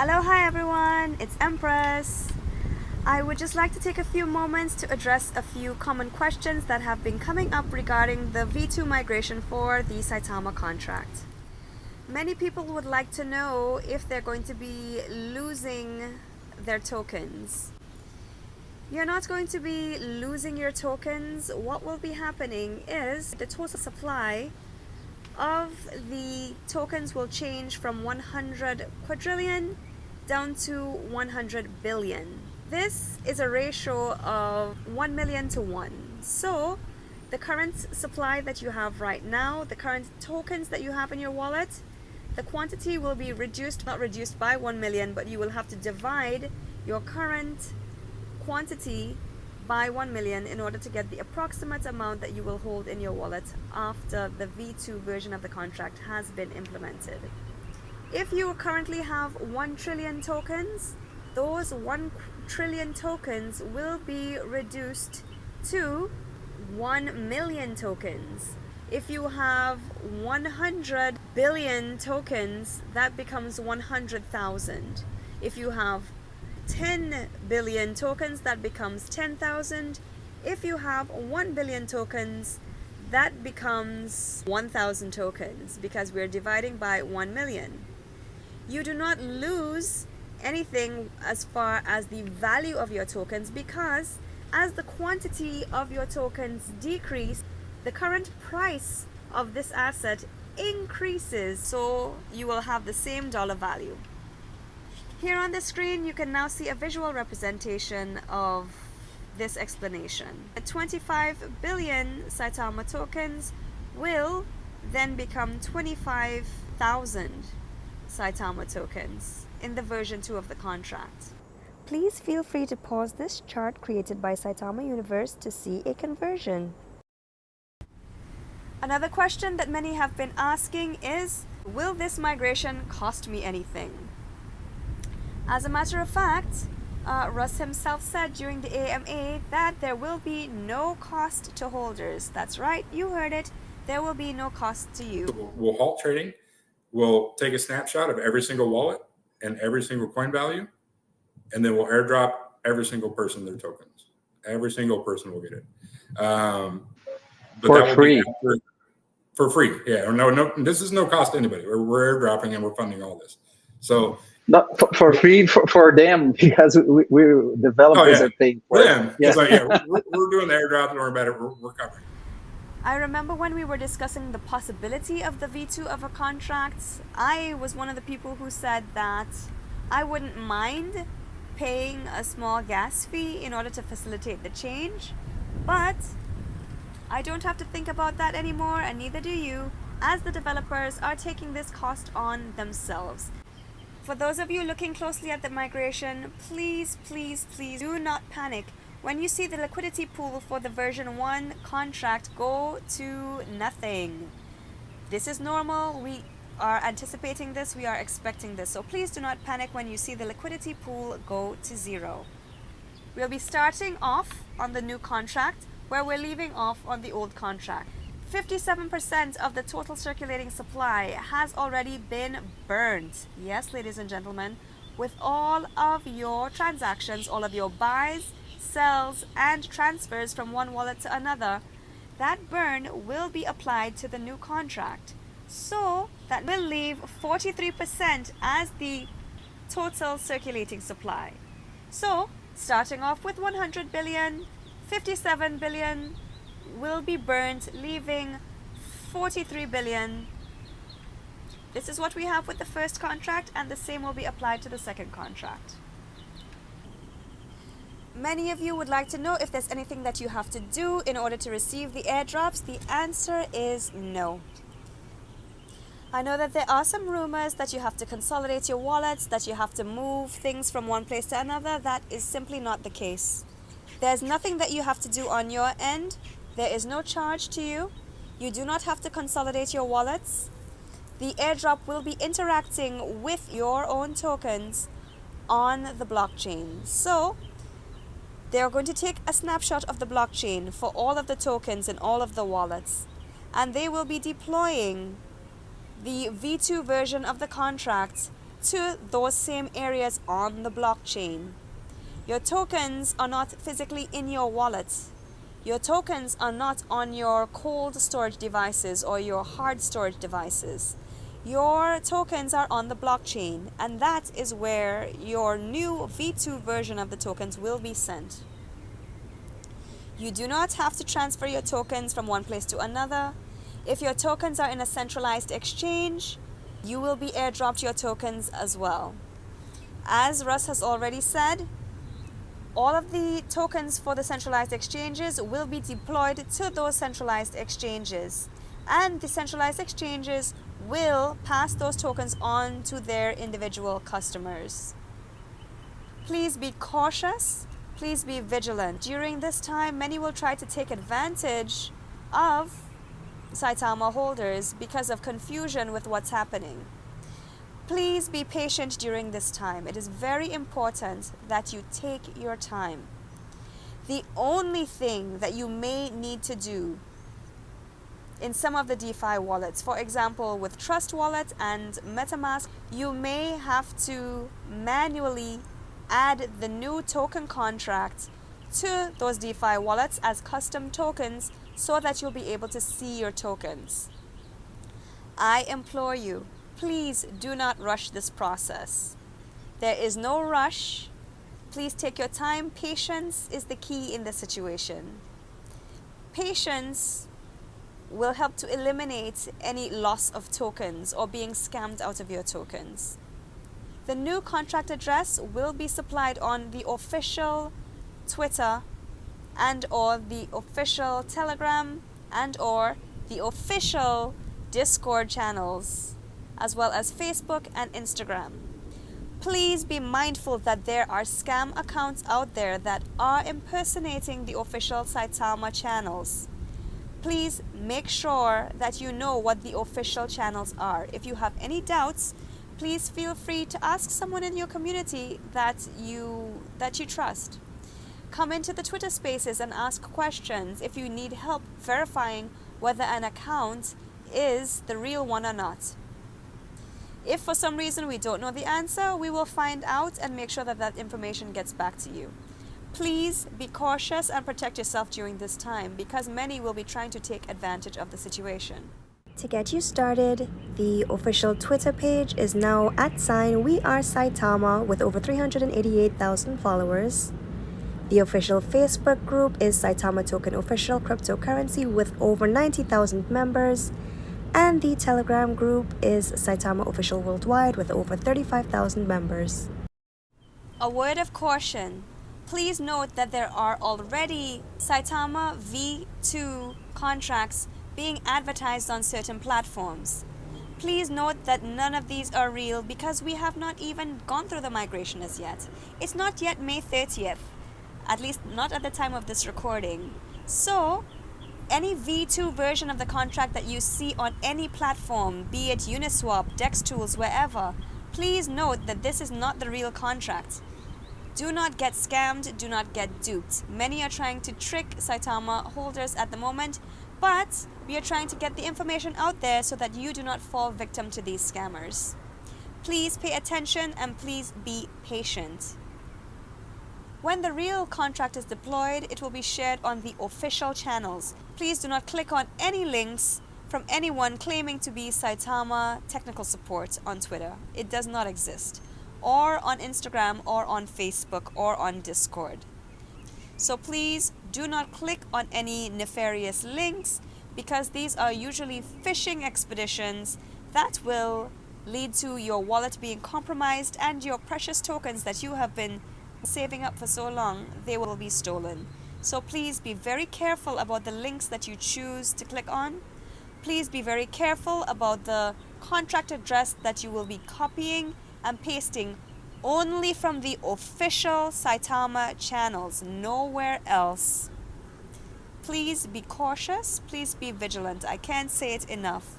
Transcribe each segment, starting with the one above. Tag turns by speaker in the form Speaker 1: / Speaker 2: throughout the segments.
Speaker 1: Aloha everyone, it's Empress. I would just like to take a few moments to address a few common questions that have been coming up regarding the V2 migration for the Saitama contract. Many people would like to know if they're going to be losing their tokens. You're not going to be losing your tokens. What will be happening is the total supply of the tokens will change from 100 quadrillion down to 100 billion. This is a ratio of 1 million to 1. So the current supply that you have right now, the current tokens that you have in your wallet, the quantity will be reduced, not reduced by 1 million, but you will have to divide your current quantity by 1 million in order to get the approximate amount that you will hold in your wallet after the V2 version of the contract has been implemented. If you currently have 1 trillion tokens, those 1 trillion tokens will be reduced to 1 million tokens. If you have 100 billion tokens, that becomes 100,000. If you have 10 billion tokens, that becomes 10,000. If you have 1 billion tokens, that becomes 1,000 tokens because we're dividing by 1 million. You do not lose anything as far as the value of your tokens because as the quantity of your tokens decrease, the current price of this asset increases, so you will have the same dollar value. Here on the screen, you can now see a visual representation of this explanation. 25 billion Saitama tokens will then become 25,000 Saitama tokens in the version 2 of the contract. Please feel free to pause this chart created by Saitama Universe to see a conversion. Another question that many have been asking is, will this migration cost me anything? As a matter of fact, Russ himself said during the AMA that there will be no cost to holders. That's right, you heard it. There will be no cost to you.
Speaker 2: So we'll halt trading. We'll take a snapshot of every single wallet and every single coin value, and then we'll airdrop every single person their tokens. Every single person will get it. But
Speaker 3: for
Speaker 2: that will
Speaker 3: free.
Speaker 2: Be for free. Yeah. No. This is no cost to anybody. We're airdropping and we're funding all this. So.
Speaker 3: No, for free for them because we developers are paying for
Speaker 2: them. Yeah. We're doing the airdrop and we're covering.
Speaker 1: I remember when we were discussing the possibility of the V2 of a contract, I was one of the people who said that I wouldn't mind paying a small gas fee in order to facilitate the change, but I don't have to think about that anymore, and neither do you, as the developers are taking this cost on themselves. For those of you looking closely at the migration, please do not panic. When you see the liquidity pool for the version 1 contract go to nothing. This is normal. We are anticipating this. We are expecting this. So please do not panic when you see the liquidity pool go to 0. We'll be starting off on the new contract where we're leaving off on the old contract. 57% of the total circulating supply has already been burnt. Yes, ladies and gentlemen, with all of your transactions, all of your buys, sells, and transfers from one wallet to another, that burn will be applied to the new contract. So that will leave 43% as the total circulating supply. So starting off with 100 billion, 57 billion will be burnt, leaving 43 billion. This is what we have with the first contract, and the same will be applied to the second contract. Many of you would like to know if there's anything that you have to do in order to receive the airdrops. The answer is no. I know that there are some rumors that you have to consolidate your wallets, that you have to move things from one place to another. That is simply not the case. There's nothing that you have to do on your end. There is no charge to you. You do not have to consolidate your wallets. The airdrop will be interacting with your own tokens on the blockchain. So they are going to take a snapshot of the blockchain for all of the tokens in all of the wallets, and they will be deploying the V2 version of the contract to those same areas on the blockchain. Your tokens are not physically in your wallet. Your tokens are not on your cold storage devices or your hard storage devices. Your tokens are on the blockchain, and that is where your new V2 version of the tokens will be sent. You do not have to transfer your tokens from one place to another. If your tokens are in a centralized exchange, you will be airdropped your tokens as well. As Russ has already said, all of the tokens for the centralized exchanges will be deployed to those centralized exchanges, and the centralized exchanges will pass those tokens on to their individual customers. Please be cautious. Please be vigilant. During this time, many will try to take advantage of Saitama holders because of confusion with what's happening. Please be patient during this time. It is very important that you take your time. The only thing that you may need to do in some of the DeFi wallets, for example with Trust Wallet and MetaMask, you may have to manually add the new token contract to those DeFi wallets as custom tokens so that you'll be able to see your tokens. I implore you, please do not rush this process. There is no rush. Please take your time. Patience is the key in this situation. Patience will help to eliminate any loss of tokens or being scammed out of your tokens. The new contract address will be supplied on the official Twitter and or the official Telegram and or the official Discord channels, as well as Facebook and Instagram. Please be mindful that there are scam accounts out there that are impersonating the official Saitama channels. Please make sure that you know what the official channels are. If you have any doubts, please feel free to ask someone in your community that you trust. Come into the Twitter spaces and ask questions if you need help verifying whether an account is the real one or not. If for some reason we don't know the answer, we will find out and make sure that that information gets back to you. Please be cautious and protect yourself during this time because many will be trying to take advantage of the situation. To get you started, the official Twitter page is now @WeAreSaitama with over 388,000 followers. The official Facebook group is Saitama Token Official Cryptocurrency with over 90,000 members. And the Telegram group is Saitama Official Worldwide with over 35,000 members. A word of caution. Please note that there are already Saitama V2 contracts being advertised on certain platforms. Please note that none of these are real because we have not even gone through the migration as yet. It's not yet May 30th, at least not at the time of this recording. So, any V2 version of the contract that you see on any platform, be it Uniswap, DexTools, wherever, please note that this is not the real contract. Do not get scammed, do not get duped. Many are trying to trick Saitama holders at the moment, but we are trying to get the information out there so that you do not fall victim to these scammers. Please pay attention and please be patient. When the real contract is deployed, it will be shared on the official channels. Please do not click on any links from anyone claiming to be Saitama technical support on Twitter. It does not exist. Or on Instagram or on Facebook or on Discord. So please do not click on any nefarious links because these are usually phishing expeditions that will lead to your wallet being compromised and your precious tokens that you have been saving up for so long, they will be stolen. So please be very careful about the links that you choose to click on. Please be very careful about the contract address that you will be copying and pasting only from the official Saitama channels, nowhere else. Please be cautious, please be vigilant. I can't say it enough.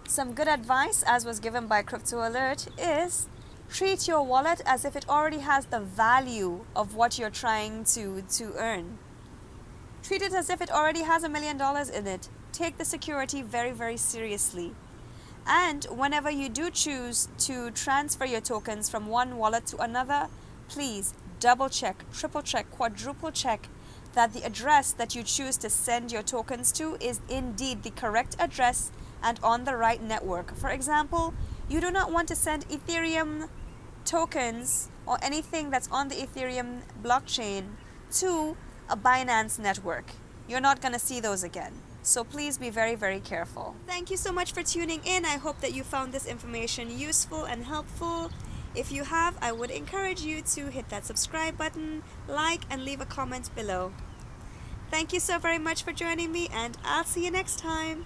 Speaker 1: Some good advice, as was given by Crypto Alert, is treat your wallet as if it already has the value of what you're trying to earn. Treat it as if it already has $1 million in it. Take the security very, very seriously. And whenever you do choose to transfer your tokens from one wallet to another, please double check, triple check, quadruple check that the address that you choose to send your tokens to is indeed the correct address and on the right network. For example, you do not want to send Ethereum tokens or anything that's on the Ethereum blockchain to a Binance network. You're not going to see those again. So please be very, very careful. Thank you so much for tuning in. I hope that you found this information useful and helpful. If you have, I would encourage you to hit that subscribe button, like, and leave a comment below. Thank you so very much for joining me, and I'll see you next time.